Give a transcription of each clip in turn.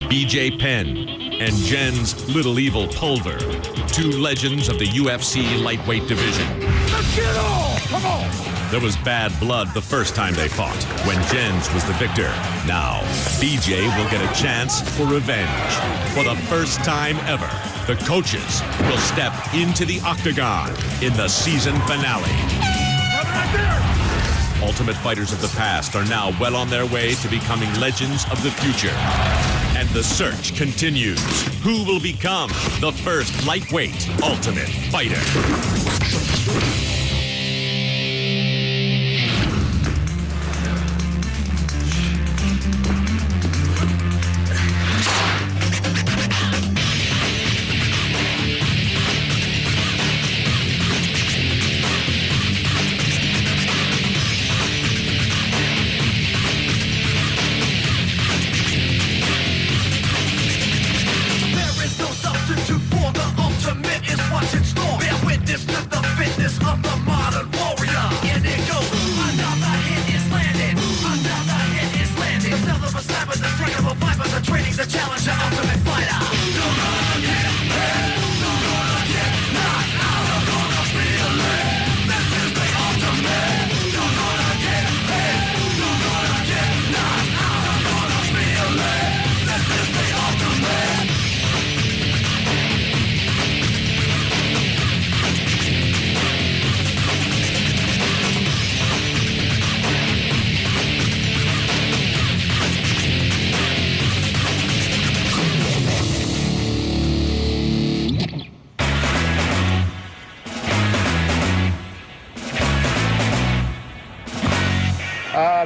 BJ Penn, and Jen's Little Evil Pulver, two legends of the UFC lightweight division. Let's get on! Come on! There was bad blood the first time they fought, when Jens was the victor. Now, BJ will get a chance for revenge. For the first time ever, the coaches will step into the octagon in the season finale. Right there! Ultimate fighters of the past are now well on their way to becoming legends of the future. And the search continues. Who will become the first lightweight Ultimate Fighter?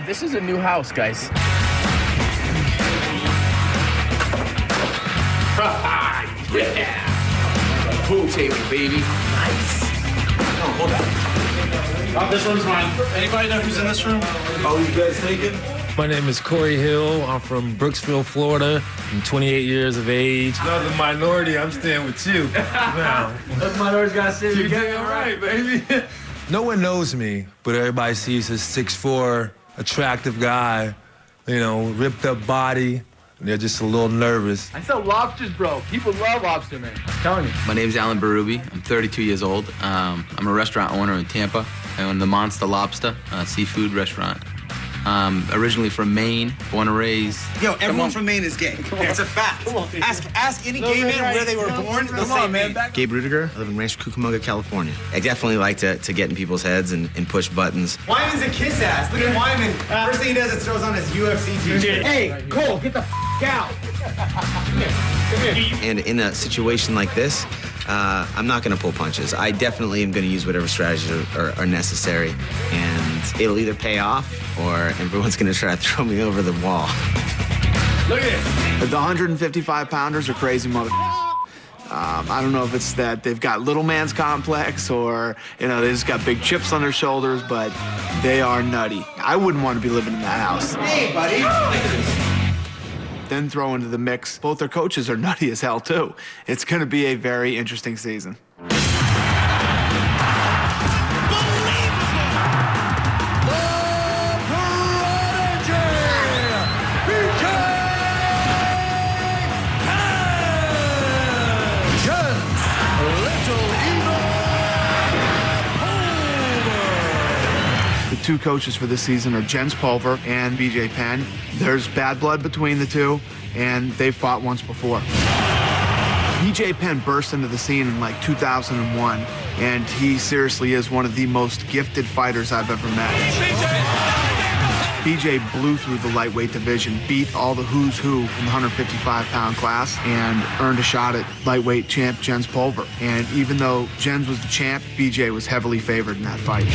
This is a new house, guys. Yeah! Pool table, baby. Nice. Oh, hold on. This room's mine. Anybody know who's in this room? Oh, you guys naked? My name is Corey Hill. I'm from Brooksville, Florida. I'm 28 years of age. Another minority, I'm staying with you. Now. Those minorities gotta sit You together. damn right, baby. No one knows me, but everybody sees this 6'4", attractive guy, you know, ripped up body. And they're just a little nervous. I sell lobsters, bro. People love lobster, man. I'm telling you. My name's Alan Berube. I'm 32 years old. I'm a restaurant owner in Tampa. I own the Monster Lobster seafood restaurant. Originally from Maine, born and raised. Yo, everyone from Maine is gay. It's a fact. Ask any gay man where they were born, they'll say Maine. Gabe Rudiger. I live in Rancho Cucamonga, California. I definitely like to get in people's heads and push buttons. Wyman's a kiss ass. Look at Wyman. First thing he does is throws on his UFC t-shirt. Hey, Cole, get the out. Come here. And in a situation like this, I'm not going to pull punches. I definitely am going to use whatever strategies are necessary, and it'll either pay off or everyone's going to try to throw me over the wall. Look at this. The 155-pounders are crazy mother. I don't know if it's that they've got little man's complex or, you know, they just got big chips on their shoulders, but they are nutty. I wouldn't want to be living in that house. Hey, buddy. Then throw into the mix, both their coaches are nutty as hell, too. It's going to be a very interesting season. The two coaches for this season are Jens Pulver and BJ Penn. There's bad blood between the two, and they've fought once before. BJ Penn burst into the scene in like 2001, and he seriously is one of the most gifted fighters I've ever met. BJ blew through the lightweight division, beat all the who's who in the 155-pound class, and earned a shot at lightweight champ Jens Pulver. And even though Jens was the champ, BJ was heavily favored in that fight.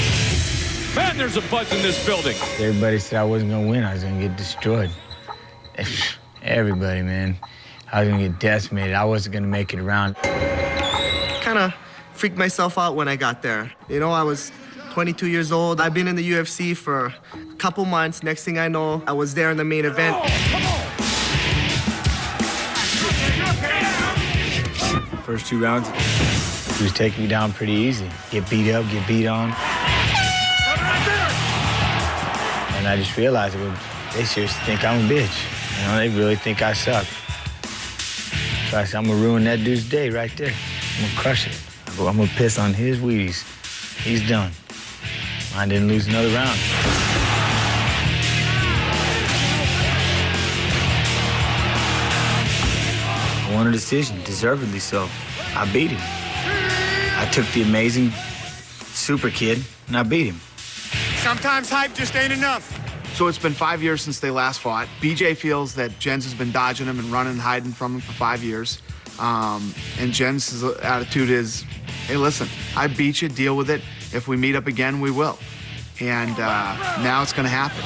Man, there's a buzz in this building. Everybody said I wasn't gonna win. I was gonna get destroyed. Everybody, man. I was gonna get decimated. I wasn't gonna make it around. Kind of freaked myself out when I got there. You know, I was 22 years old. I've been in the UFC for a couple months. Next thing I know, I was there in the main event. First 2 rounds, he was taking me down pretty easy. Get beat up, get beat on. And I just realized, well, they seriously think I'm a bitch. You know, they really think I suck. Trust, I'm gonna ruin that dude's day right there. I'm gonna crush it. I'm gonna piss on his Wheaties. He's done. Mine didn't lose another round. I won a decision, deservedly so. I beat him. I took the amazing super kid and I beat him. Sometimes hype just ain't enough. So it's been 5 years since they last fought. BJ feels that Jens has been dodging him and running and hiding from him for 5 years. And Jens' attitude is, hey, listen, I beat you, deal with it. If we meet up again, we will. And now it's gonna happen.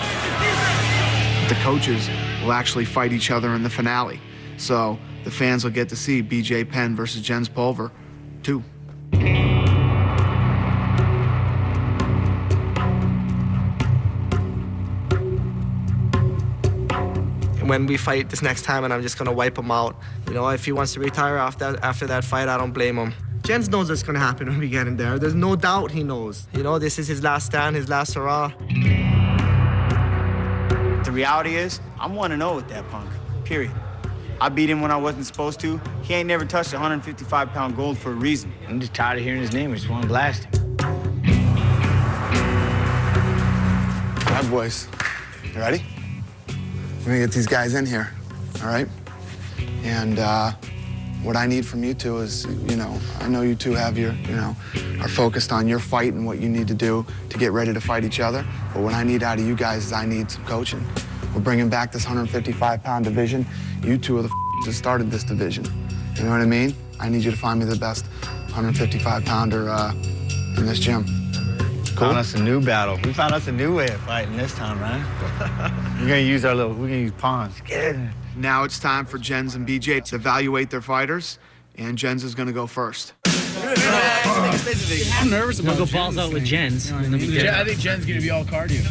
The coaches will actually fight each other in the finale. So the fans will get to see BJ Penn versus Jens Pulver 2. When we fight this next time, and I'm just gonna wipe him out. You know, if he wants to retire after that fight, I don't blame him. Jens knows what's gonna happen when we get in there. There's no doubt he knows. You know, this is his last stand, his last hurrah. The reality is, I'm 1-0 with that punk, period. I beat him when I wasn't supposed to. He ain't never touched 155-pound gold for a reason. I'm just tired of hearing his name. I just want to blast him. All right, boys. You ready? We're gonna get these guys in here, all right? And what I need from you two is, you know, I know you two have your, you know, are focused on your fight and what you need to do to get ready to fight each other. But what I need out of you guys is I need some coaching. We're bringing back this 155-pound division. You two are the that started this division. You know what I mean? I need you to find me the best 155-pounder in this gym. Cool. Found us a new battle. We found us a new way of fighting this time, right? We're gonna use pawns. Get in. Now it's time for Jens and BJ to evaluate their fighters, and Jens is gonna go first. I'm nervous about We'll go balls out with Jens. I think Jen's gonna be all cardio.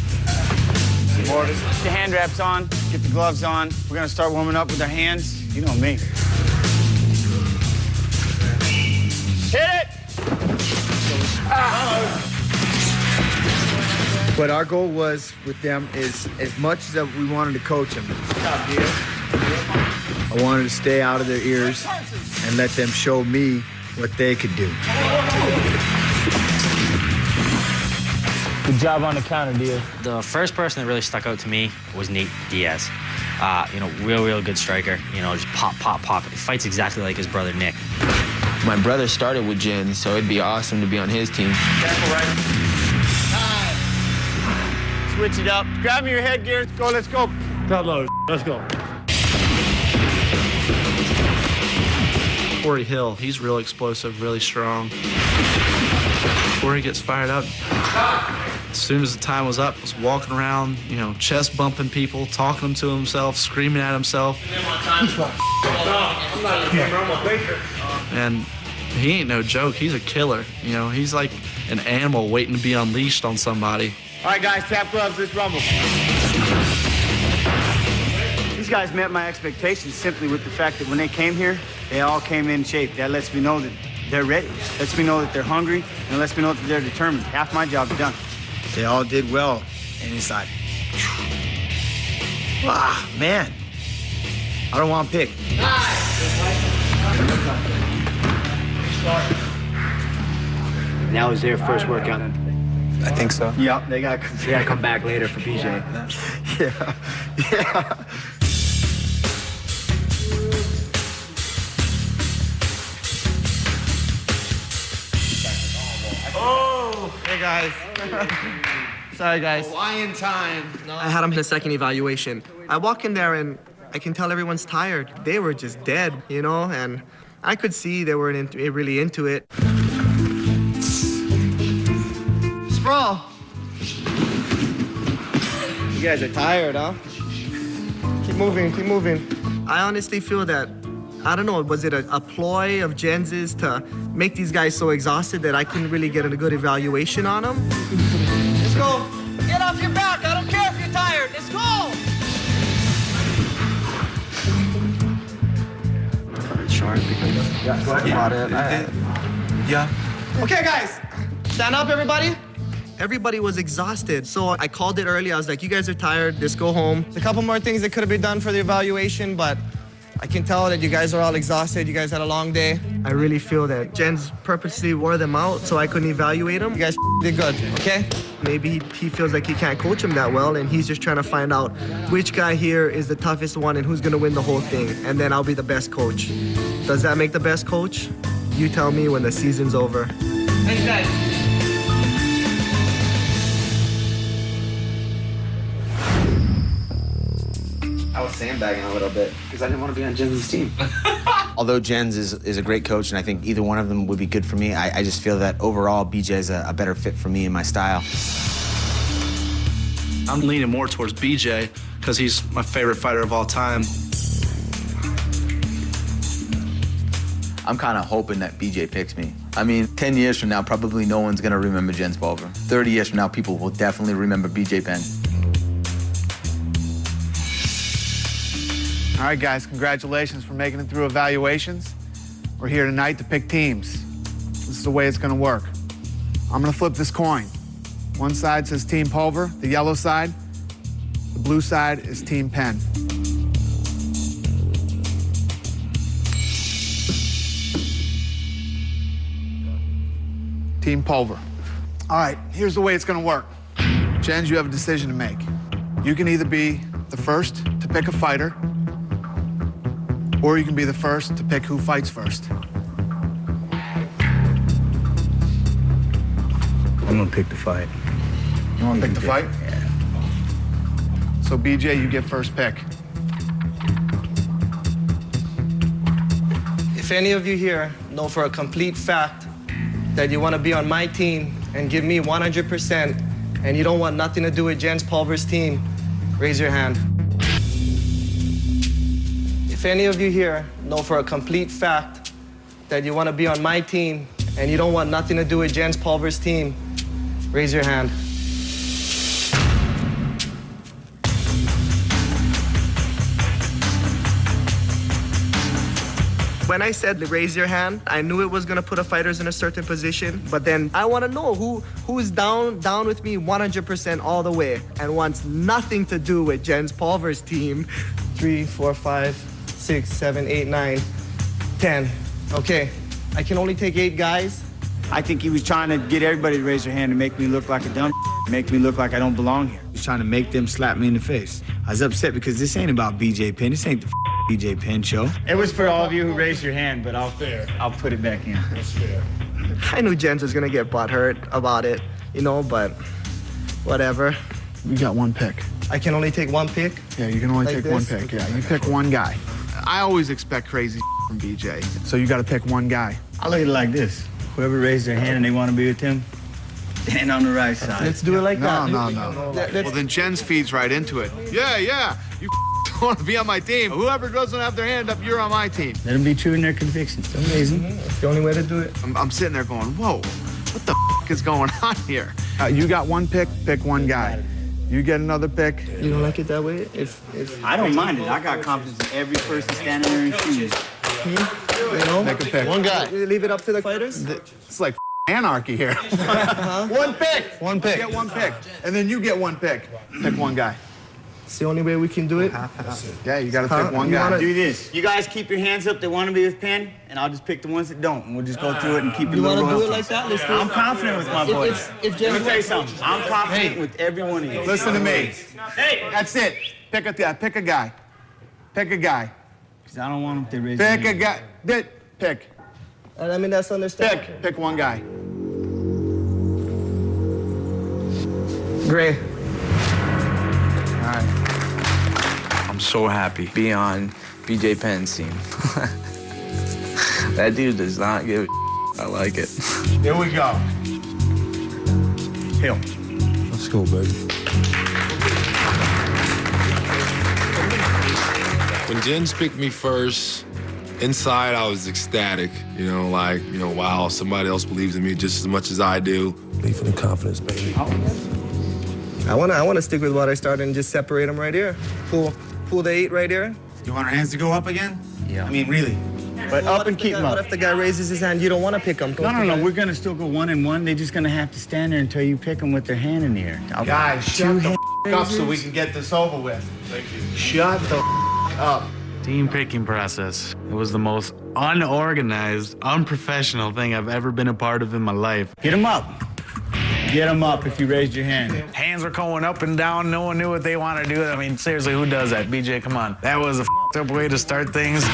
Get the hand wraps on, get the gloves on. We're gonna start warming up with our hands. You know me. Hit it! But our goal was with them is as much as we wanted to coach them. I wanted to stay out of their ears and let them show me what they could do. Good job on the counter, Diaz. The first person that really stuck out to me was Diaz. You know, real good striker. You know, just pop. He fights exactly like his brother, Nick. My brother started with Jen, so it'd be awesome to be on his team. Careful, right? Switch it up. Grab me your headgear. Let's go. Top load. Let's go. Corey Hill, he's real explosive, really strong. Before he gets fired up, as soon as the time was up, was walking around, you know, chest bumping people, talking to himself, screaming at himself. And he ain't no joke. He's a killer. You know, he's like an animal waiting to be unleashed on somebody. All right, guys, tap gloves. Let's rumble. These guys met my expectations simply with the fact that when they came here, they all came in shape. That lets me know that they're ready. Lets me know that they're hungry, and lets me know that they're determined. Half my job's done. They all did well, and it's like, wow, man. I don't want to pick. That was their first workout. I think so. Yep, they gotta come back later for BJ. Yeah. Oh, hey guys. Sorry, guys. Hawaiian time. I had him in the second evaluation. I walk in there and I can tell everyone's tired. They were just dead, you know, and I could see they weren't really into it. Sprawl. You guys are tired, huh? Keep moving. I honestly feel that, I don't know, was it a ploy of Jens's to make these guys so exhausted that I couldn't really get a good evaluation on them? Let's go. Get off your back. I don't care if you're tired. Let's go. Sharp. Yeah. Okay, guys. Stand up, everybody. Everybody was exhausted, so I called it early. I was like, you guys are tired, just go home. There's a couple more things that could have been done for the evaluation, but I can tell that you guys are all exhausted. You guys had a long day. I really feel that Jens purposely wore them out so I couldn't evaluate them. You guys did good, okay? Maybe he feels like he can't coach him that well, and he's just trying to find out which guy here is the toughest one and who's going to win the whole thing, and then I'll be the best coach. Does that make the best coach? You tell me when the season's over. Thanks, guys. I was sandbagging a little bit because I didn't want to be on Jens' team. Although Jens is a great coach, and I think either one of them would be good for me, I just feel that overall BJ is a better fit for me and my style. I'm leaning more towards BJ because he's my favorite fighter of all time. I'm kind of hoping that BJ picks me. I mean, 10 years from now, probably no one's going to remember Jens Pulver. 30 years from now, people will definitely remember BJ Penn. All right, guys, congratulations for making it through evaluations. We're here tonight to pick teams. This is the way it's going to work. I'm going to flip this coin. One side says Team Pulver, the yellow side. The blue side is Team Penn. Team Pulver. All right, here's the way it's going to work. Jens, you have a decision to make. You can either be the first to pick a fighter, or you can be the first to pick who fights first. I'm gonna pick the fight. You want to pick the fight? Yeah. So, BJ, you get first pick. If any of you here know for a complete fact that you want to be on my team and give me 100%, and you don't want nothing to do with Jens Pulver's team, raise your hand. If any of you here know for a complete fact that you want to be on my team and you don't want nothing to do with Jens Pulver's team, raise your hand. When I said raise your hand, I knew it was gonna put the fighters in a certain position, but then I wanna know who's down with me 100% all the way and wants nothing to do with Jens Pulver's team. 3, 4, 5, 6, 7, 8, 9, 10. Okay, I can only take 8 guys. I think he was trying to get everybody to raise their hand and make me look like a dumb, make me look like I don't belong here. He's trying to make them slap me in the face. I was upset because this ain't about BJ Penn. This ain't the BJ Penn show. It was for all of you who raised your hand, but I'll put it back in. That's fair. I knew Jens was gonna get butthurt about it, you know, but whatever. You got one pick. I can only take one pick? Yeah, you can only Like take this? one pick. Yeah, you pick one guy. I always expect crazy from BJ, so you got to pick one guy. I look at it like this. Whoever raised their hand and they want to be with him, stand on the right side. Let's do it like that. No. Well, then Jens feeds right into it. Yeah, you want to be on my team. Whoever doesn't have their hand up, you're on my team. Let them be true in their convictions. It's amazing. It's the only way to do it. I'm sitting there going, whoa, what the is going on here? You got one pick one guy. You get another pick. You don't like it that way? If I don't mind it. I got confidence in every person standing there in shoes. you know, Make a pick. one guy. You leave it up to the fighters? It's like anarchy here. One pick. One pick. Get one pick. And then you get one pick. Pick one guy. It's the only way we can do it. Yeah, you got to pick one guy. Do this. You guys keep your hands up that want to be with Penn, and I'll just pick the ones that don't, and we'll just go through it and keep it You a little want to do it royalty. like that? Let's do it. I'm confident with my boys. If Let me tell you something. I'm confident with every one of you. Listen to me. Hey, that's it. Pick a guy. Pick a guy. Pick a guy. Because I don't want them to raise Pick a guy. Pick. I mean, that's understandable. Pick one guy. Gray. All right. I'm so happy being on BJ Penn's team. That dude does not give a I like it. Here we go. Hill. Let's go, baby. When Jens picked me first, inside I was ecstatic. Wow, somebody else believes in me just as much as I do. Belief and confidence, baby. I wanna stick with what I started and just separate them right here. Pull the 8 right here. You want our hands to go up again? Yeah. I mean, really? But up and keep them up. What if the guy raises his hand? You don't want to pick him. No. We're going to still go 1 and 1. They're just going to have to stand there until you pick them with their hand in the air. Guys, shut the up so we can get this over with. Thank you. Shut the up. Team picking process. It was the most unorganized, unprofessional thing I've ever been a part of in my life. Get him up. Get him up if you raised your hand. Hands were going up and down. No one knew what they wanted to do. I mean, seriously, who does that? BJ, come on. That was a f***ed up way to start things.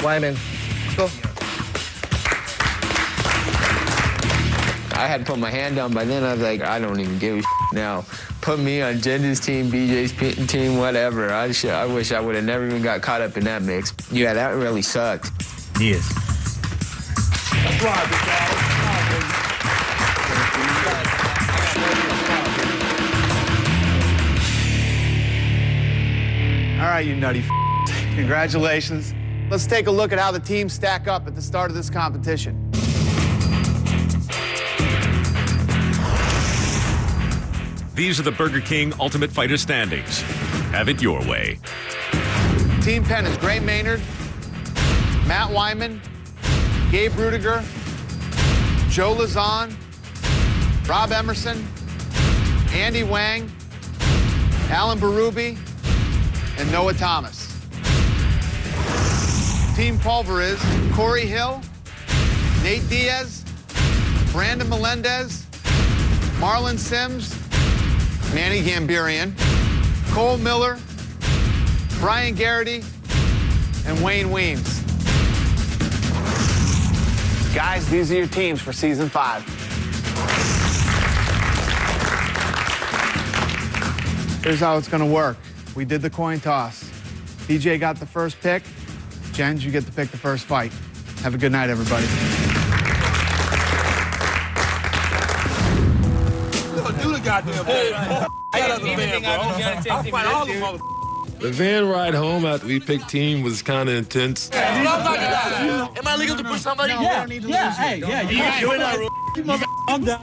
Wyman, let's go. I had to put my hand down by then. I was like, I don't even give a now. Put me on Jen's team, BJ's team, whatever. I wish I would have never even got caught up in that mix. Yeah, that really sucked. Yes. That's right, big guy. All right, you nutty congratulations. Let's take a look at how the teams stack up at the start of this competition. These are the Burger King Ultimate Fighter standings. Have it your way. Team Penn is Gray Maynard, Matt Wyman, Gabe Rudiger, Joe Lazan, Rob Emerson, Andy Wang, Alan Berube, and Noah Thomas. Team Pulver is Corey Hill, Nate Diaz, Brandon Melendez, Marlon Sims, Manny Gambirian, Cole Miller, Brian Garrity, and Wayne Weems. Guys, these are your teams for season 5. Here's how it's gonna work. We did the coin toss. BJ got the first pick. Jens, you get to pick the first fight. Have a good night, everybody. Do the goddamn thing. I'll fight all the motherfuckers. The van ride home after we picked team was kind of intense. Am I legal to push somebody? Yeah, hey,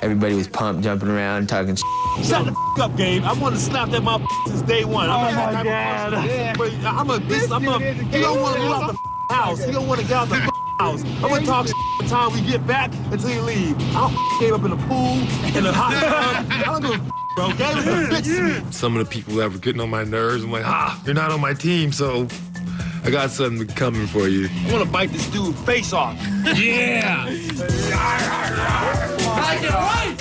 Everybody was pumped, jumping around, talking shit. Shut the up, Gabe. I want to slap that motherfucker since day one. I'm not that type of person. But he don't want to move out the house. He don't want to get out the house. I'm going to talk shit by the time we get back until you leave. I'll Gabe up in the pool, in the hot tub. I don't give a bro. Gabe is a bitch to me. Some of the people that were getting on my nerves, I'm like, you're not on my team, so I got something coming for you. I want to bite this dude face off. Yeah.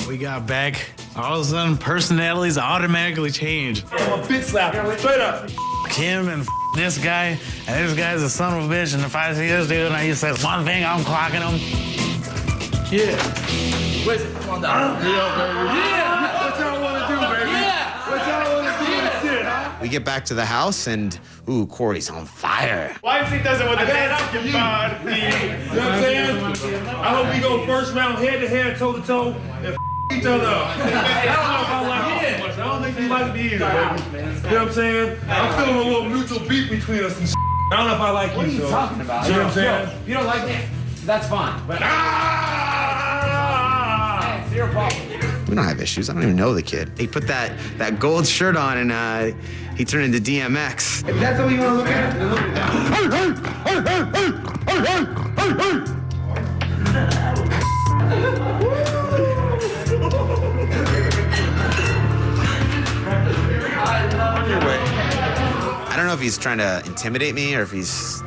We got back. All of a sudden, personalities automatically changed. I'm a bitch slapper. Straight up. Him and this guy, and this guy's a son of a bitch, and if I see this dude and he says one thing, I'm clocking him. Yeah. Where's it? Come on down. Yeah. What y'all want to do, baby? Yeah. What y'all want to do and shit, huh? We get back to the house and, ooh, Corey's on fire. Why does he doesn't want to dance? You know what I'm saying? I hope we go first round head to head, toe to toe, and each other up. I don't know if I like it much. I don't think you like me either, baby. You know what I'm saying? I'm feeling a little mutual beef between us and shit. I don't know if I like what you. What are you talking about? You know what I'm saying? If you don't like me, that's fine. But it's your problem. We don't have issues. I don't even know the kid. He put that gold shirt on and he turned into DMX. If that's what you want to look at, then look at I don't know if he's trying to intimidate me or if he's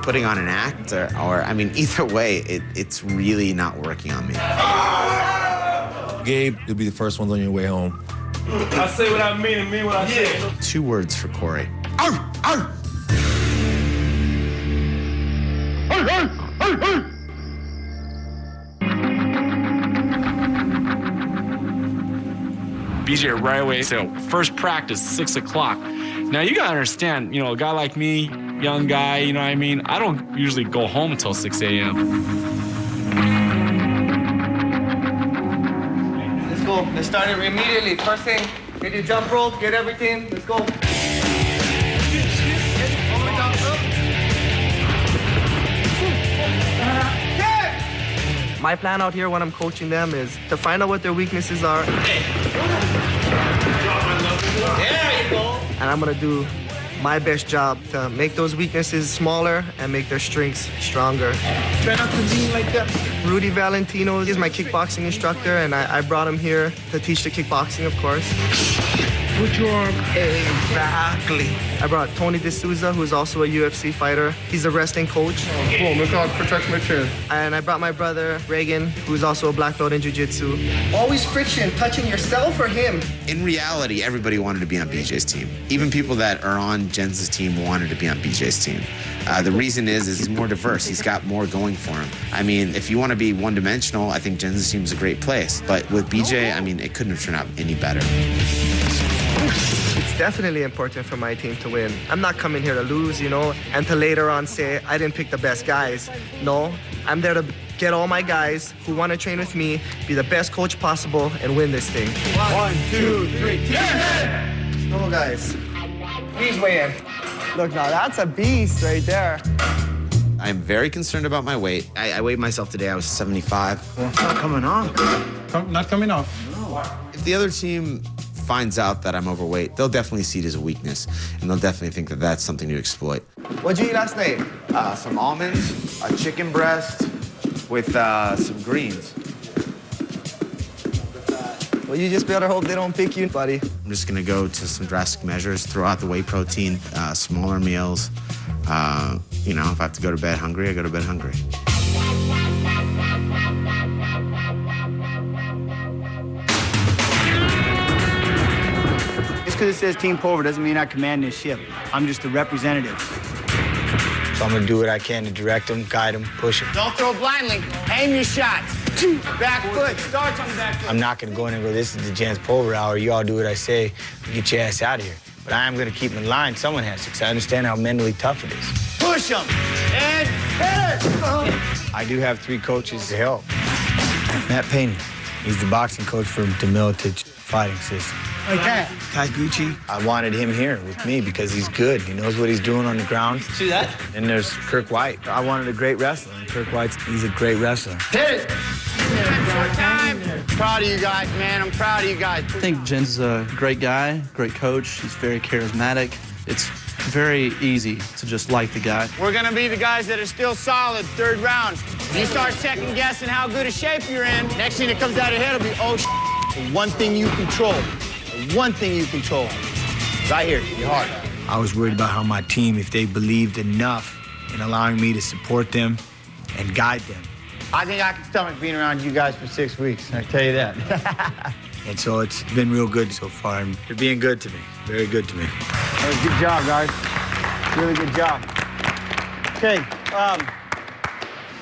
putting on an act or I mean, either way, it's really not working on me. Gabe, you'll be the first ones on your way home. I say what I mean and mean what I say. 2 words for Corey. BJ right away, so first practice, 6 o'clock. Now you gotta understand, a guy like me, young guy, you know what I mean? I don't usually go home until 6 a.m. Let's go. Let's start it immediately. First thing, get your jump rope, get everything. Let's go. My plan out here when I'm coaching them is to find out what their weaknesses are. There you go. And I'm gonna do my best job to make those weaknesses smaller and make their strengths stronger. Try not to lean like that. Rudy Valentino is my kickboxing instructor, and I brought him here to teach the kickboxing, of course. Put your arm. Exactly. I brought Tony D'Souza, who's also a UFC fighter. He's a wrestling coach. Cool, look how it protects my chin. And I brought my brother, Reagan, who's also a black belt in jiu-jitsu. Always friction, touching yourself or him? In reality, everybody wanted to be on BJ's team. Even people that are on Jens' team wanted to be on BJ's team. The reason is he's more diverse. He's got more going for him. I mean, if you want to be one-dimensional, I think Jens' team is a great place. But with BJ, I mean, it couldn't have turned out any better. It's definitely important for my team to win. I'm not coming here to lose, you know, and to later on say I didn't pick the best guys. No, I'm there to get all my guys who want to train with me, be the best coach possible, and win this thing. 1, 2, 3, Come on, guys. Please weigh in. Look, now that's a beast right there. I'm very concerned about my weight. I weighed myself today. I was 75. Well, it's not coming off. Not coming off. If the other team finds out that I'm overweight, they'll definitely see it as a weakness, and they'll definitely think that that's something to exploit. What'd you eat last night? Some almonds, a chicken breast with some greens. Well, you just better hope they don't pick you, buddy. I'm just gonna go to some drastic measures, throw out the whey protein, smaller meals. You know, if I have to go to bed hungry, I go to bed hungry. Just because it says Team Pulver doesn't mean I command this ship. I'm just a representative. So I'm gonna do what I can to direct him, guide him, push him. Don't throw blindly. Aim your shots. Back foot. Starts on the back foot. I'm not gonna go in and go, this is the Jens Pulver hour. You all do what I say, get your ass out of here. But I am gonna keep him in line. Someone has to, because I understand how mentally tough it is. Push him. And hit it. I do have 3 coaches to help. Matt Payne, he's the boxing coach for the Miletich fighting system. Okay. Taguchi, I wanted him here with me because he's good. He knows what he's doing on the ground. See that? And there's Kirk White. I wanted a great wrestler, and Kirk he's a great wrestler. Hit it. Short time. Proud of you guys, man. I'm proud of you guys. I think Jens is a great guy, great coach. He's very charismatic. It's very easy to just like the guy. We're going to be the guys that are still solid, 3rd round. You start second guessing how good a shape you're in. Next thing that comes out of your head will be, oh, the one thing you control. The one thing you control. Right here, your heart. I was worried about how my team, if they believed enough in allowing me to support them and guide them. I think I can stomach being around you guys for 6 weeks, I tell you that. And so it's been real good so far, and they're being good to me, very good to me. That was a good job, guys. Really good job. Okay,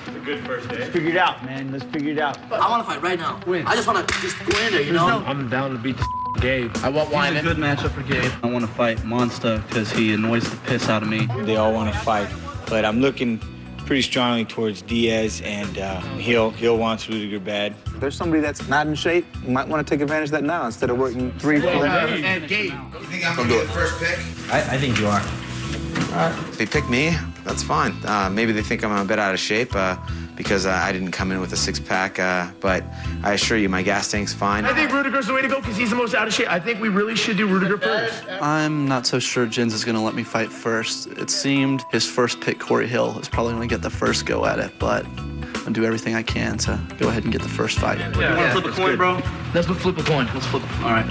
It's a good first day. let's figure it out, man. Let's figure it out. I want to fight right now. Win. I just want to just go in there, you know? I'm down to beat the Gabe. I want He's a good matchup for Gabe. I want to fight Monster because he annoys the piss out of me. They all want to fight, but I'm looking pretty strongly towards Diaz, and he'll want Rudiger bad. If there's somebody that's not in shape, you might want to take advantage of that now instead of working 3, 4 days. And Gabe. You think I'm gonna be the first pick? I think you are. If they pick me, that's fine. Maybe they think I'm a bit out of shape because I didn't come in with a 6-pack, but I assure you my gas tank's fine. I think Rudiger's the way to go because he's the most out of shape. I think we really should do Rudiger first. I'm not so sure Jens is going to let me fight first. It seemed his first pick, Corey Hill, is probably going to get the first go at it, but I'm going to do everything I can to go ahead and get the first fight. You want to flip a coin, bro? Let's flip a coin. Let's flip. All right.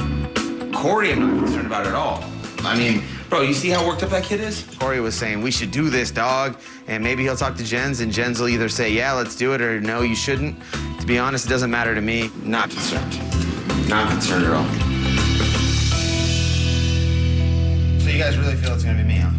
Corey, I'm not concerned about at all. I mean, bro, you see how worked up that kid is? Corey was saying, we should do this, dog. And maybe he'll talk to Jens, and Jens will either say, yeah, let's do it, or no, you shouldn't. To be honest, it doesn't matter to me. Not concerned. Not concerned at all. So you guys really feel it's gonna be me, huh?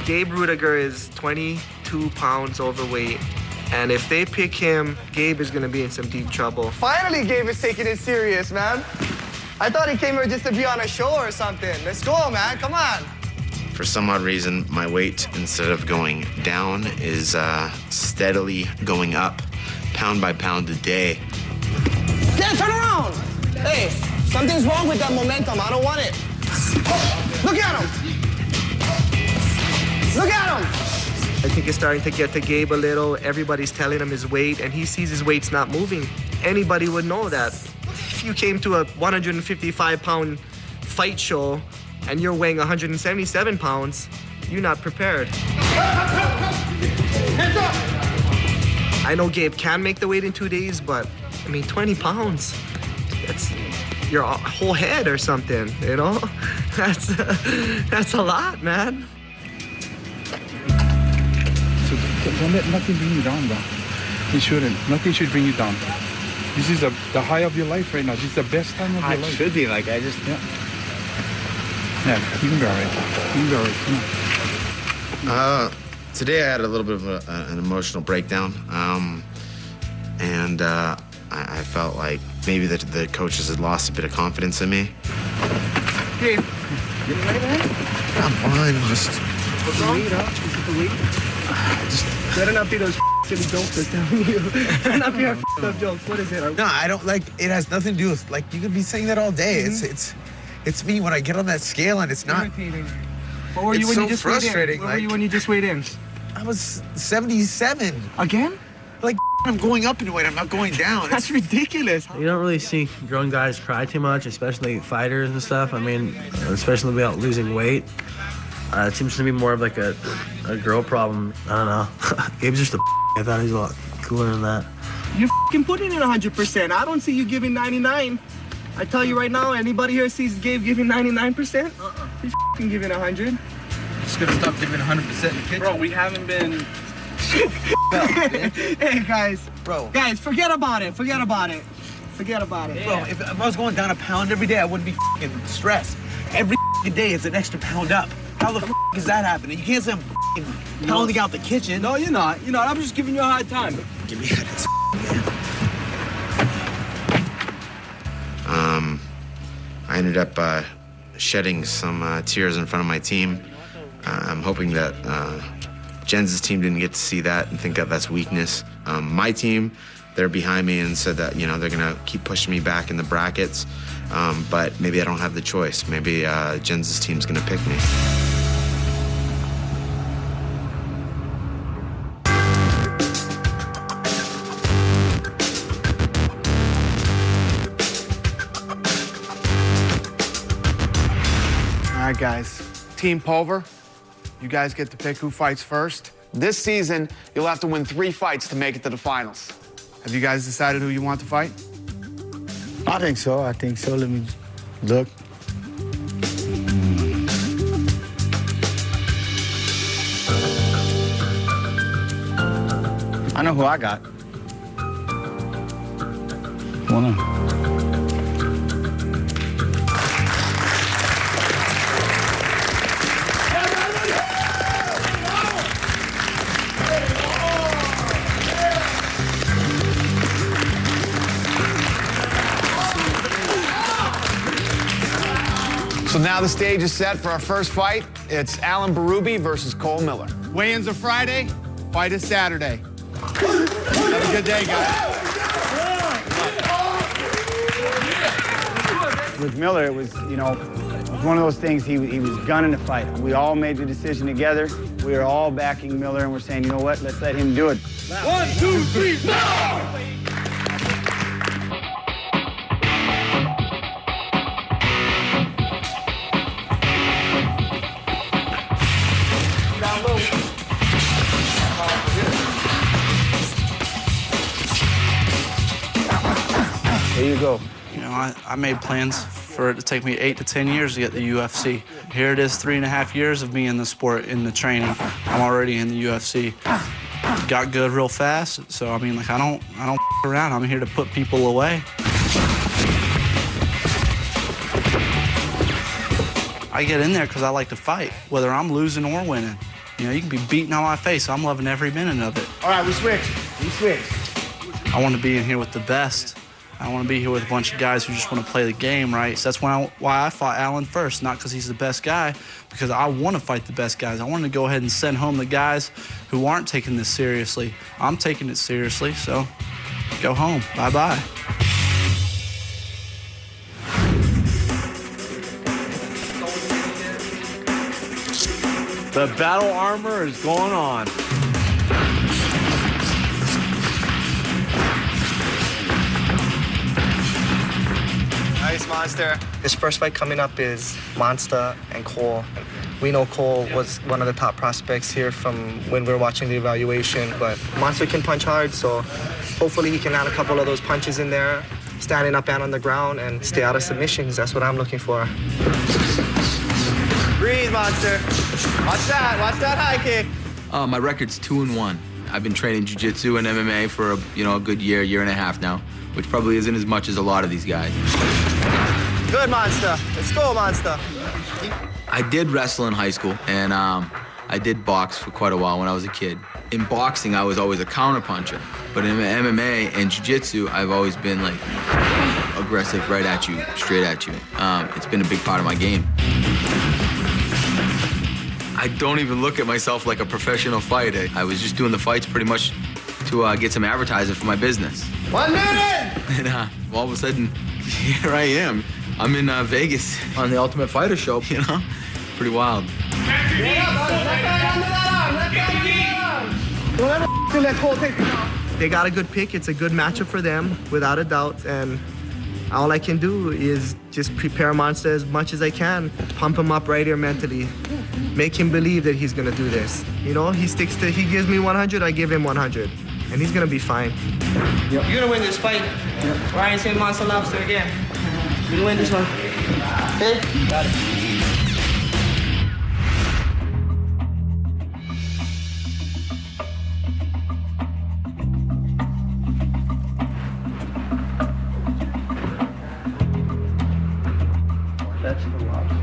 Gabe Rudiger is 22 pounds overweight, and if they pick him, Gabe is gonna be in some deep trouble. Finally, Gabe is taking it serious, man. I thought he came here just to be on a show or something. Let's go, man, come on. For some odd reason, my weight, instead of going down, is steadily going up, pound by pound a day. Yeah, turn around. Hey, something's wrong with that momentum. I don't want it. Oh, look at him. Look at him! I think it's starting to get to Gabe a little. Everybody's telling him his weight, and he sees his weight's not moving. Anybody would know that. if you came to a 155-pound fight show and you're weighing 177 pounds, you're not prepared. Hands up! I know Gabe can make the weight in 2 days, but I mean, 20 pounds, that's your whole head or something, you know? That's a lot, man. So don't let nothing bring you down, bro. It shouldn't. Nothing should bring you down. This is the high of your life right now. This is the best time of your life. It should be like, I just... Yeah. Yeah, you can be all right. You can be all right. Come on. Today I had a little bit of an emotional breakdown. I felt like maybe the coaches had lost a bit of confidence in me. Gabe, you ready, man? I'm fine. What's wrong? Is it the weight? Better not be those silly jokes they're telling you. Better not be our up jokes. What is it? No, I don't like. It has nothing to do with like you could be saying that all day. It's me when I get on that scale and it's not. Irritating. What were you when you just frustrating. weighed in? What were you when you just weighed in? I was 77. Again? Like I'm going up in weight. I'm not going down. That's ridiculous. You don't really see grown guys cry too much, especially fighters and stuff. I mean, especially about losing weight. It seems to be more of like a girl problem. I don't know. Gabe's just a I thought he was a lot cooler than that. You're f***ing putting in 100%. I don't see you giving 99. I tell you right now, anybody here sees Gabe giving 99%? He's f***ing giving 100. Just gonna stop giving 100% in the kitchen. Bro, we haven't been... Hey, guys. Bro. Guys, forget about it. Forget about it. Forget about it. Bro, if I was going down a pound every day, I wouldn't be f***ing stressed. Every f***ing day it's an extra pound up. How the f*** is that happening? You can't say I'm f***ing pounding out the kitchen. No, you're not. You're not. I'm just giving you a hard time. Give me a headache, man. I ended up shedding some tears in front of my team. I'm hoping that Jens' team didn't get to see that and think that that's weakness. My team, they're behind me and said that, you know, they're gonna keep pushing me back in the brackets, but maybe I don't have the choice. Maybe Jens' team's gonna pick me. All right, guys. Team Pulver, you guys get to pick who fights first. This season, you'll have to win 3 fights to make it to the finals. Have you guys decided who you want to fight? I think so. Let me look. I know who I got. Come on. So now the stage is set for our first fight. It's Alan Berube versus Cole Miller. Weigh-ins are Friday, fight is Saturday. Have a good day, guys. With Miller, it was, you know, it was one of those things, he was gunning to fight. We all made the decision together. We were all backing Miller, and we're saying, you know what, let's let him do it. 1, 2, 3, now! There you go. You know, I made plans for it to take me 8 to 10 years to get the UFC. Here it is, 3.5 years of me in the sport, in the training. I'm already in the UFC. Got good real fast, so I mean, like, I don't f around. I'm here to put people away. I get in there because I like to fight, whether I'm losing or winning. You know, you can be beating on my face. I'm loving every minute of it. All right, we switch. I want to be in here with the best. I want to be here with a bunch of guys who just want to play the game, right? So that's why I fought Alan first, not because he's the best guy, because I want to fight the best guys. I want to go ahead and send home the guys who aren't taking this seriously. I'm taking it seriously, so go home. Bye-bye. The battle armor is going on. Nice, Monster. His first fight coming up is Monster and Cole. We know Cole was one of the top prospects here from when we were watching the evaluation, but Monster can punch hard, so hopefully he can add a couple of those punches in there, standing up and on the ground, and stay out of submissions. That's what I'm looking for. Breathe, Monster. Watch that high kick. My record's 2-1. I've been training jiu-jitsu and MMA for a good year and a half now, which probably isn't as much as a lot of these guys. Good, Monster. Let's go, Monster. I did wrestle in high school, and I did box for quite a while when I was a kid. In boxing, I was always a counterpuncher, but in MMA and jiu-jitsu, I've always been like aggressive, right at you, straight at you. It's been a big part of my game. I don't even look at myself like a professional fighter. I was just doing the fights pretty much to get some advertising for my business. 1 minute! And all of a sudden, here I am. I'm in Vegas on the Ultimate Fighter show, Pretty wild. They got a good pick. It's a good matchup for them, without a doubt. And all I can do is just prepare Monster as much as I can, pump him up right here mentally, make him believe that he's gonna do this. He gives me 100, I give him 100, and he's gonna be fine. You're gonna win this fight. Ryan St. Monster Lobster again. You're gonna win this one. Okay? Got it. That's the lobster.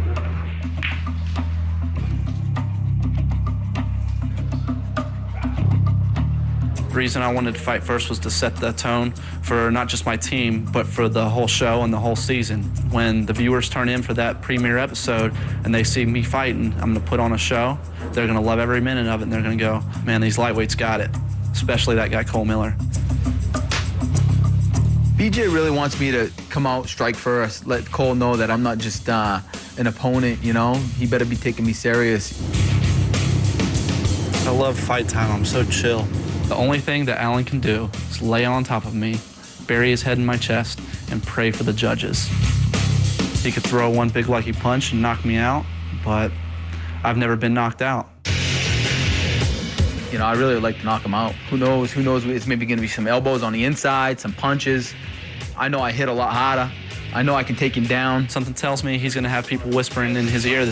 The reason I wanted to fight first was to set the tone for not just my team, but for the whole show and the whole season. When the viewers turn in for that premiere episode and they see me fighting, I'm gonna put on a show. They're gonna love every minute of it, and they're gonna go, man, these lightweights got it, especially that guy Cole Miller. BJ really wants me to come out, strike first, let Cole know that I'm not just an opponent, He better be taking me serious. I love fight time. I'm so chill. The only thing that Alan can do is lay on top of me, bury his head in my chest, and pray for the judges. He could throw one big lucky punch and knock me out, but I've never been knocked out. I really would like to knock him out. Who knows? It's maybe going to be some elbows on the inside, some punches. I know I hit a lot harder. I know I can take him down. Something tells me he's going to have people whispering in his ear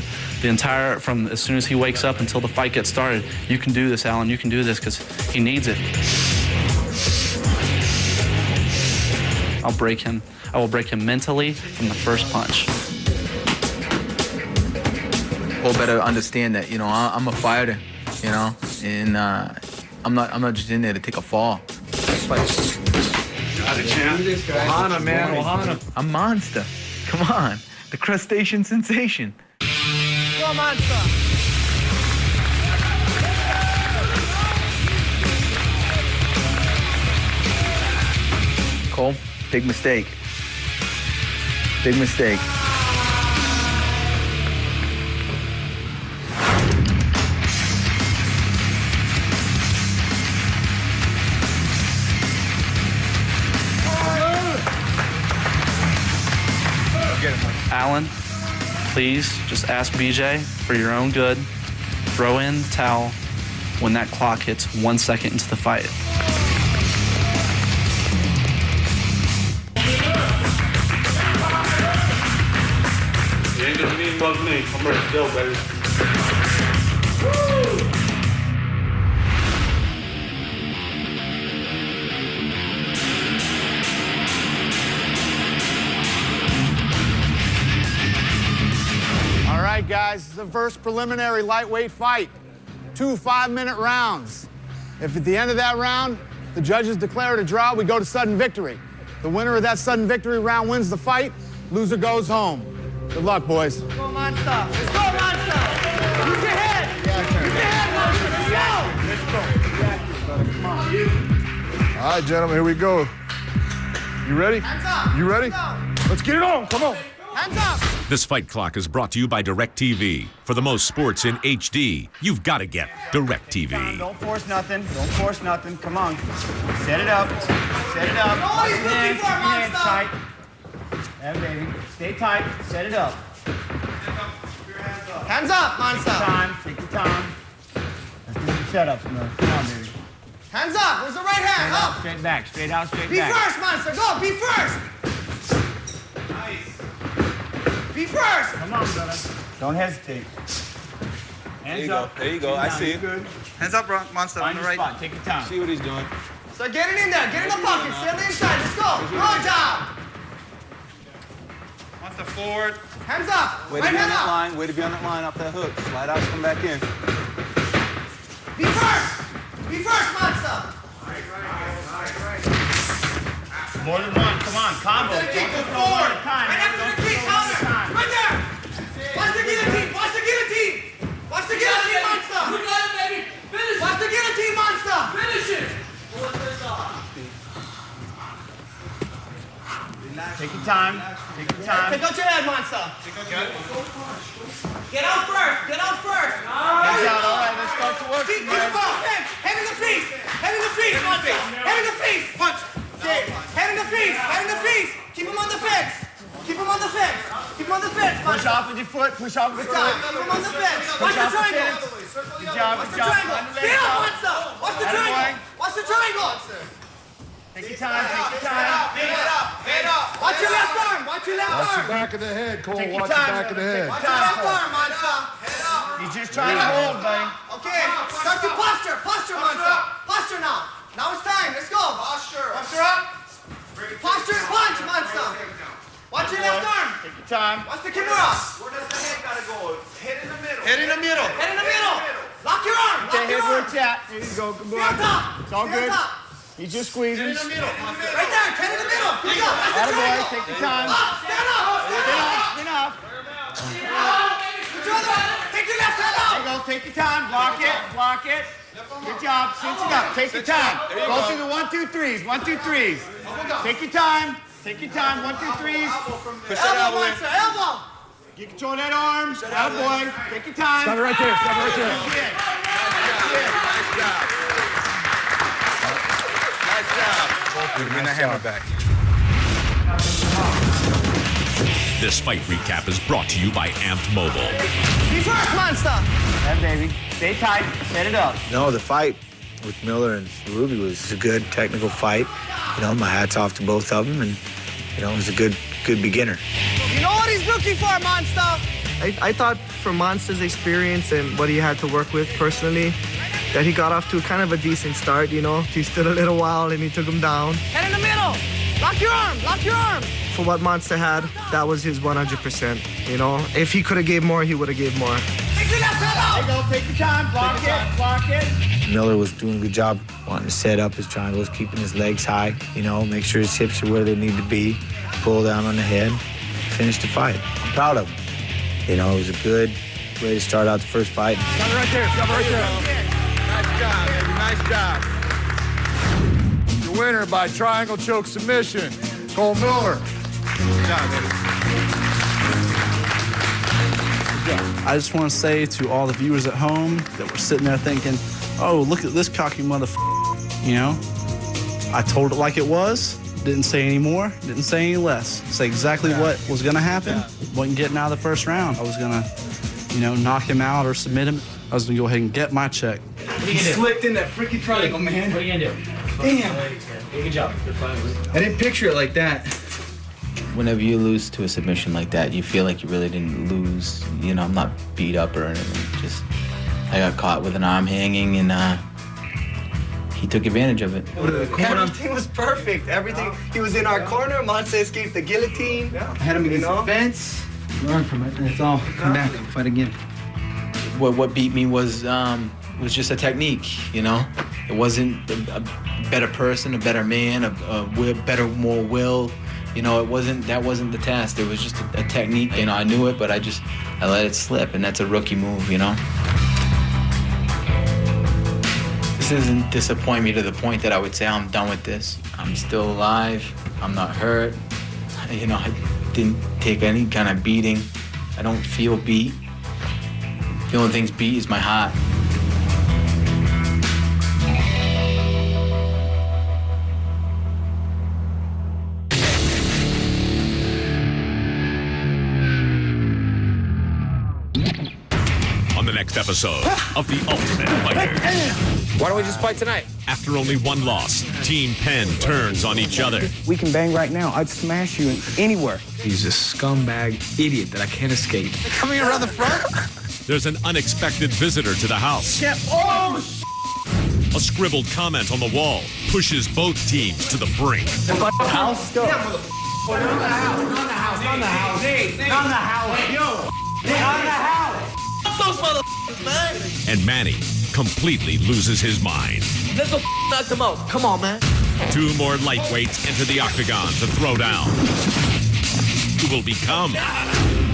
from as soon as he wakes up until the fight gets started. You can do this, Alan. You can do this, because he needs it. I'll break him. I will break him mentally from the first punch. Cole better understand that, I'm a fighter. And I'm not just in there to take a fall. Got it, champ. Ohana, man, Ohana. I'm Monster. Come on, the crustacean sensation. Go, Monster! Cole, big mistake. Big mistake. Alan, please just ask BJ for your own good. Throw in the towel when that clock hits 1 second into the fight. You ain't gonna mean above me. I'm ready to go, baby. All right, guys, this is the first preliminary lightweight fight. 2 5-minute rounds. If at the end of that round, the judges declare it a draw, we go to sudden victory. The winner of that sudden victory round wins the fight. Loser goes home. Good luck, boys. Let's go, Monster. Let's go, Monster. Use your head. Use your head, Monster. Let's go. Come on. All right, gentlemen, here we go. You ready? Hands up. You ready? Let's get it on. Come on. Hands up. This fight clock is brought to you by DirecTV. For the most sports in HD, you've got to get DirecTV. Don't force nothing. Don't force nothing. Come on. Set it up. Set it up. Oh, he's looking for it, Hands Monster. tight. Yeah, baby. Stay tight. Set it up. Hands up, monster. Take your time. Let's do some setups, man. Come on, baby. Hands up. Where's the right hand? Up. Straight back. Straight out, straight Be back. first, monster. Go. Be first. Nice. Be first. Come on, brother. Don't hesitate. Hands up. There you go. I see it. Good. Hands up, monster. Find your spot. Take your time. See what he's doing. So get it in there. Get in the pocket. Stay on the inside. Let's go. Good job. Monster forward. Hands up. Way to Right be on hand that up. line. Way to be on that line off that hook. Slide out, come back in. Be first. Be first, monster. More than one. Come on. Combo. Kick the forward. Right after the kick. Counter. Right there. Watch the guillotine. Watch the guillotine. Watch the guillotine, monster. You got it, baby. Finish Watch the guillotine, monster. Finish it. Take your time. Take your time. Take out your head, monster. Get out first. Get out first. Hands out. All right. Let's start to work. Keep the ball. Head in the face. Head in the face, monster. Head in the face. Punch. Head in the face. Head in the face. Keep him on the fence. Keep him on the fence. Keep him on the fence, Push monster. off with your foot. Push off with Good your job. foot. Keep him on the fence. Watch Push the off the triangle. fence. Good job. Watch Good the job. triangle. Find the Stay legs up, out. monster. Watch the Atta triangle. boy. Watch the triangle. Take your time. Take your time. Head up. Watch your left arm. Watch your left Watch the arm. back of the head, Cole. Take your Watch the time, back of the brother. head. Watch your left arm, monster. He's just trying to hold, buddy. Okay. Start to posture. Posture, monster. Posture now. Now it's time. Let's go. Posture. Posture up. Posture and punch, monster. Watch your left arm. Take your time. Watch the kimura. Where does the head gotta go? Head in the middle. Head in the middle. Head in the middle. Lock your arm. Okay, Lock head your where arm. it's at. There you go. Good Stay boy. on top. It's all Stay on good. top. He's just squeezing. Right there. Head in the middle. Good job. That's the Atta boy. triangle. Take your time. Up. Stand up. Stand up. Spin off. Put your other one. Take your left hand There out. you go. Take your time. Block it. Block it. Good job. Cinch it up. Take your time. Go through the 1, 2, 3s. 1, 2, 3s. Take your time. Take your time. 1, 2, 3s. Push that Elbow, elbow in. monster. Elbow. You control that arm. Atta boy. Take your time. Stop it right there. Stop it right there. Bring the hammer back. This fight recap is brought to you by Amped Mobile. Be first, monster. Yeah, baby. Stay tight. Set it up. No, the fight with Miller and Ruby was a good technical fight. You know, my hat's off to both of them, and you know, it was a good beginner. You know what he's looking for, monster. I thought from Monster's experience and what he had to work with personally, that he got off to kind of a decent start, you know. He stood a little while and he took him down. Head in the middle. Lock your arm. Lock your arm. For what Monster had, that was his 100%, you know. If he could have gave more, he would have gave more. Take your left hand out. There you go. Take your time. Block it. Block it. Miller was doing a good job wanting to set up his triangles, keeping his legs high, you know, make sure his hips are where they need to be, pull down on the head, finish the fight. I'm proud of him. You know, it was a good way to start out the first fight. Stop it right there. Stop it right there. Nice job, baby. Nice job. Your winner by triangle choke submission, Cole Miller. Good job, baby. I just want to say to all the viewers at home that were sitting there thinking, oh, look at this cocky motherfucker, you know? I told it like it was, didn't say any more, didn't say any less. Say exactly what was going to happen. Wasn't getting out of the first round. I was going to, you know, knock him out or submit him. I was going to go ahead and get my check. He slipped in that freaking triangle, man. What are you gonna do? Damn. Good job. Good fight. I didn't picture it like that. Whenever you lose to a submission like that, you feel like you really didn't lose. You know, I'm not beat up or anything. Just, I got caught with an arm hanging, and he took advantage of it. Everything was perfect. Everything. He was in our corner. Monster escaped the guillotine. I had him against the fence. Learn from it, and it's all come back and fight again. What beat me was just a technique, you know? It wasn't a better person, a better man, a better, more will. You know, that wasn't the test. It was just a technique. You know, I knew it, but I let it slip, and that's a rookie move, you know? This doesn't disappoint me to the point that I would say I'm done with this. I'm still alive. I'm not hurt. You know, I didn't take any kind of beating. I don't feel beat. The only thing's beat is my heart. next episode of The Ultimate Fighter. Why don't we just fight tonight? After only one loss, Team Penn turns on each other. We can bang right now. I'd smash you anywhere. He's a scumbag idiot that I can't escape. Coming around the front? There's an unexpected visitor to the house. A scribbled comment on the wall pushes both teams to the brink. House? Go. On the house. Yo. On the house. Those motherfuckers, man. And Manny completely loses his mind. Let's go knock them out. Come on, man. Two more lightweights enter the octagon to throw down. Who will become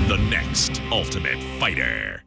the next Ultimate Fighter?